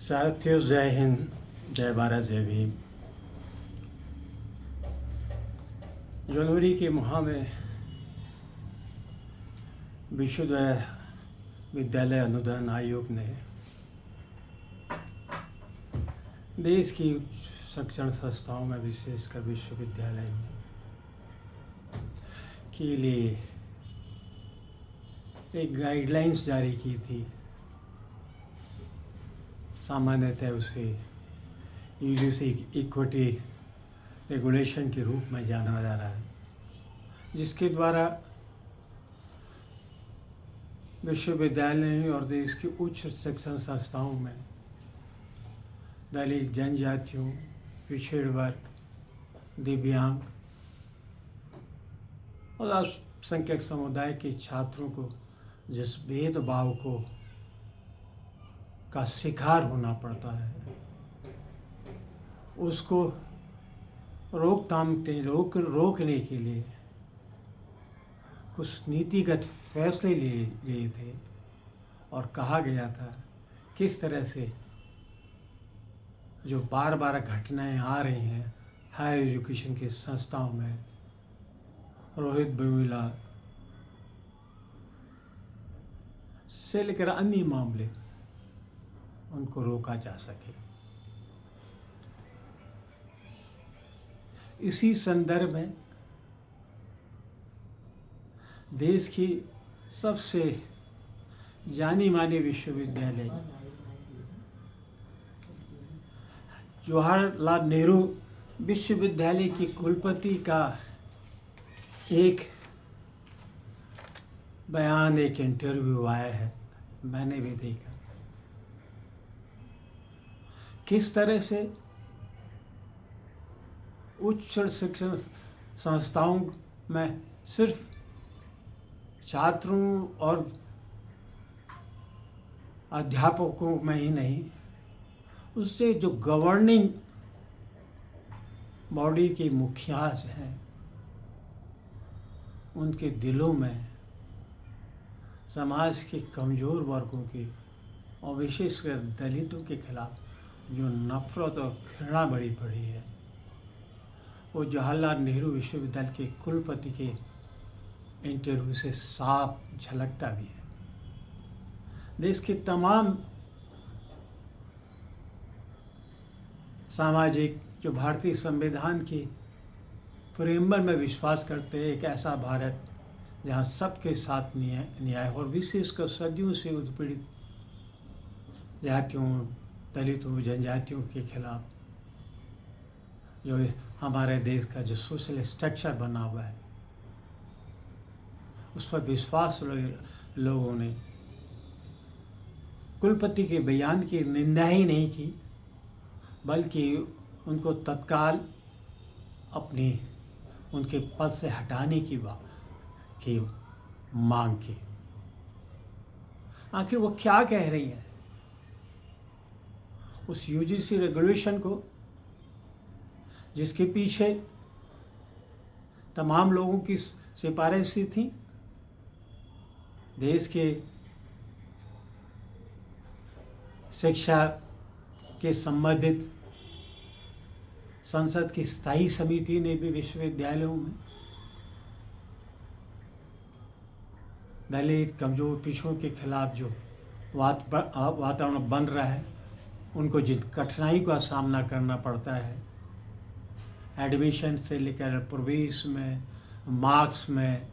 साथियों, जय हिंद, जय भारत, जय भीम। जनवरी के माह में विश्वविद्यालय अनुदान आयोग ने देश की शिक्षण संस्थाओं में, विशेषकर विश्वविद्यालय के लिए एक गाइडलाइंस जारी की थी। सामान्यतः उसे यूजीसी इक्विटी रेगुलेशन के रूप में जाना जा रहा है, जिसके द्वारा विश्वविद्यालय और देश की उच्च शिक्षण संस्थाओं में दलित, जनजातियों, पिछड़े वर्ग, दिव्यांग और अल्पसंख्यक समुदाय के छात्रों को जिस भेदभाव का शिकार होना पड़ता है, उसको रोकने के लिए कुछ नीतिगत फैसले लिए गए थे और कहा गया था किस तरह से जो बार बार घटनाएं आ रही हैं हायर एजुकेशन के संस्थाओं में, रोहित वेमुला से लेकर अन्य मामले, उनको रोका जा सके। इसी संदर्भ में देश की सबसे जानी मानी विश्वविद्यालय जवाहरलाल नेहरू विश्वविद्यालय की कुलपति का एक बयान, एक इंटरव्यू आया है, मैंने भी देखा। किस तरह से उच्च शिक्षण संस्थाओं में सिर्फ छात्रों और अध्यापकों में ही नहीं, उससे जो गवर्निंग बॉडी के मुखियाज हैं, उनके दिलों में समाज के कमज़ोर वर्गों के और विशेषकर दलितों के खिलाफ जो नफरत और घृणा बढ़ी पड़ी है, वो जवाहरलाल नेहरू विश्वविद्यालय के कुलपति के इंटरव्यू से साफ झलकता भी है। देश के तमाम सामाजिक जो भारतीय संविधान की प्रेमबल में विश्वास करते हैं, एक ऐसा भारत जहाँ सबके साथ न्याय और विशेषकर सदियों से उत्पीड़ित जातियों, दलितों, जनजातियों के खिलाफ जो हमारे देश का जो सोशल स्ट्रक्चर बना हुआ है, उस पर विश्वास लोगों ने कुलपति के बयान की निंदा ही नहीं की, बल्कि उनको तत्काल उनके पद से हटाने की मांग की। आखिर वो क्या कह रही है? उस यूजीसी रेगुलेशन को, जिसके पीछे तमाम लोगों की सिफारिशें थी, देश के शिक्षा के संबंधित संसद की स्थायी समिति ने भी विश्वविद्यालयों में दलित, कमजोर, पिछड़ों के खिलाफ जो वातावरण बन रहा है, उनको जिन कठिनाई का सामना करना पड़ता है, एडमिशन से लेकर प्रवेश में, मार्क्स में,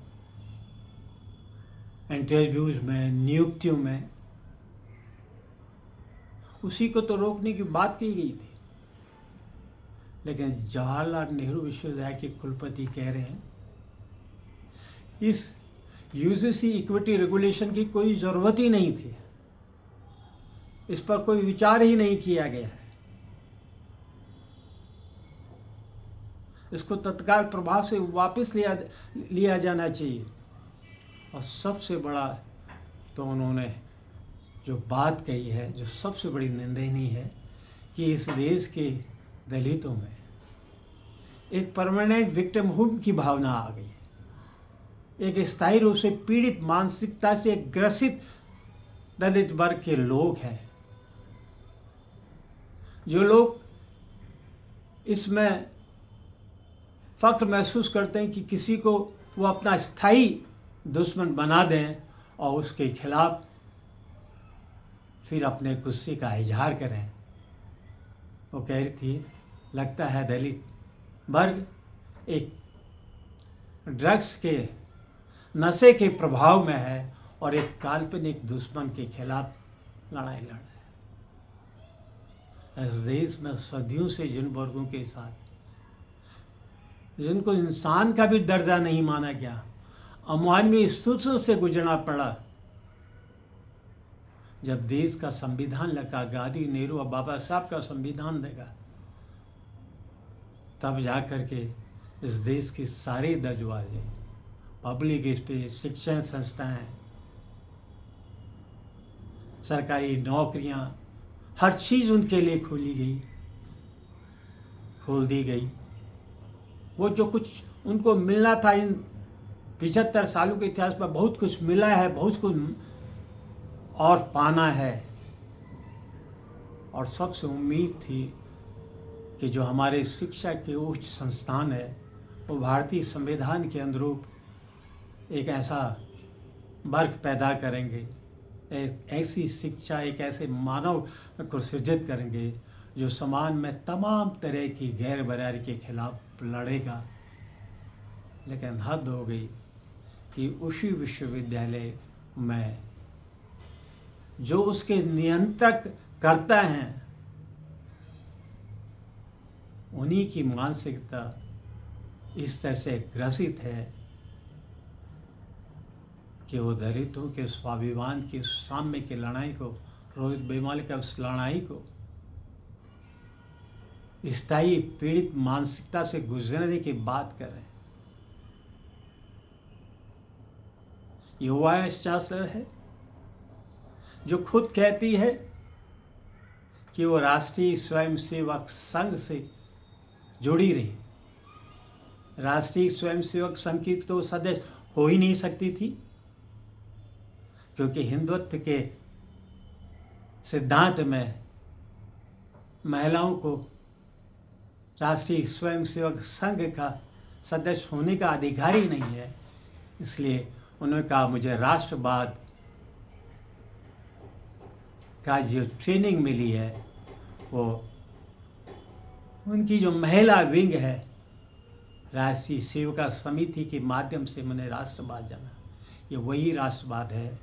इंटरव्यूज में, नियुक्तियों में, उसी को तो रोकने की बात की गई थी। लेकिन जवाहरलाल नेहरू विश्वविद्यालय के कुलपति कह रहे हैं इस यूजीसी इक्विटी रेगुलेशन की कोई ज़रूरत ही नहीं थी, इस पर कोई विचार ही नहीं किया गया है, इसको तत्काल प्रभाव से वापस लिया जाना चाहिए। और सबसे बड़ा तो उन्होंने जो बात कही है, जो सबसे बड़ी निंदनीय है, कि इस देश के दलितों में एक परमानेंट विक्टिमहुड की भावना आ गई है, एक स्थायी रूप से पीड़ित मानसिकता से ग्रसित दलित वर्ग के लोग हैं जो लोग इसमें फ़ख्र महसूस करते हैं कि किसी को वो अपना स्थायी दुश्मन बना दें और उसके खिलाफ फिर अपने गुस्से का इजहार करें। वो कह रही थी, लगता है दलित वर्ग एक ड्रग्स के नशे के प्रभाव में है और एक काल्पनिक दुश्मन के खिलाफ लड़ाई लड़ रहा है। इस देश में सदियों से जिन वर्गों के साथ, जिनको इंसान का भी दर्जा नहीं माना गया, अमानवीय स्थितियों से गुजरना पड़ा, जब देश का संविधान लगा, गांधी, नेहरू और बाबा साहब का संविधान देगा, तब जा कर के इस देश के सारे दरवाजे, पब्लिक स्पेस, शिक्षण संस्थाएं, सरकारी नौकरियां, हर चीज़ उनके लिए खोल दी गई। वो जो कुछ उनको मिलना था, इन 75 सालों के इतिहास में बहुत कुछ मिला है, बहुत कुछ और पाना है। और सबसे उम्मीद थी कि जो हमारे शिक्षा के उच्च संस्थान है, वो भारतीय संविधान के अनुरूप एक ऐसा वर्ग पैदा करेंगे, एक ऐसी शिक्षा, एक ऐसे मानव को सृजित करेंगे जो समाज में तमाम तरह की गैर बराबरी के खिलाफ लड़ेगा। लेकिन हद हो गई कि उसी विश्वविद्यालय में जो उसके नियंत्रक करता हैं, उन्हीं की मानसिकता इस तरह से ग्रसित है कि वो दलितों के स्वाभिमान के साम्य की लड़ाई को, रोहित वेमुला की उस लड़ाई को स्थायी पीड़ित मानसिकता से गुजरने की बात कर रहे हैं। ये वाइस चांसलर है जो खुद कहती है कि वो राष्ट्रीय स्वयंसेवक संघ से जुड़ी रही। राष्ट्रीय स्वयंसेवक संघ की तो सदस्य हो ही नहीं सकती थी, क्योंकि हिंदुत्व के सिद्धांत में महिलाओं को राष्ट्रीय स्वयंसेवक संघ का सदस्य होने का अधिकार ही नहीं है। इसलिए उन्होंने कहा, मुझे राष्ट्रवाद का जो ट्रेनिंग मिली है, वो उनकी जो महिला विंग है, राष्ट्रीय सेविका समिति के माध्यम से मैंने राष्ट्रवाद जाना। ये वही राष्ट्रवाद है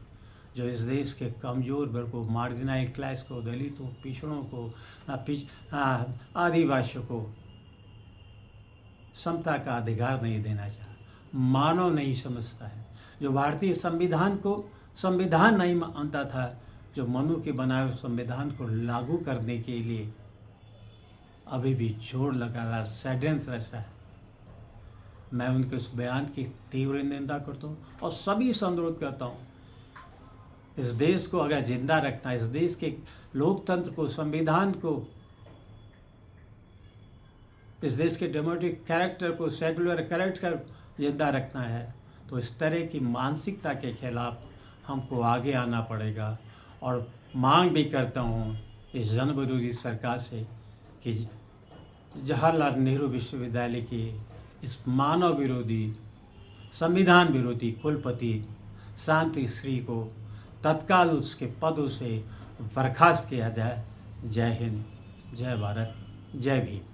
जो इस देश के कमज़ोर वर्ग को, मार्जिनाइल क्लास को, दलितों, पिछड़ों को, आदिवासियों को समता का अधिकार नहीं देना चाहा, मानव नहीं समझता है, जो भारतीय संविधान को संविधान नहीं मानता था, जो मनु के बनाए हुए संविधान को लागू करने के लिए अभी भी जोर लगा रहा, षड्यंत्र रच रहा है। मैं उनके उस बयान की तीव्र निंदा करता हूँ और सभी से अनुरोध करता हूँ, इस देश को अगर जिंदा रखना है, इस देश के लोकतंत्र को, संविधान को, इस देश के डेमोक्रेटिक कैरेक्टर को, सेकुलर कैरेक्टर जिंदा रखना है, तो इस तरह की मानसिकता के खिलाफ हमको आगे आना पड़ेगा। और मांग भी करता हूँ इस जन विरोधी सरकार से कि जवाहरलाल नेहरू विश्वविद्यालय की इस मानव विरोधी, संविधान विरोधी कुलपति शांति श्री को तत्काल उसके पदों से बर्खास्त किया जाए। जय हिंद, जय भारत, जय भीम।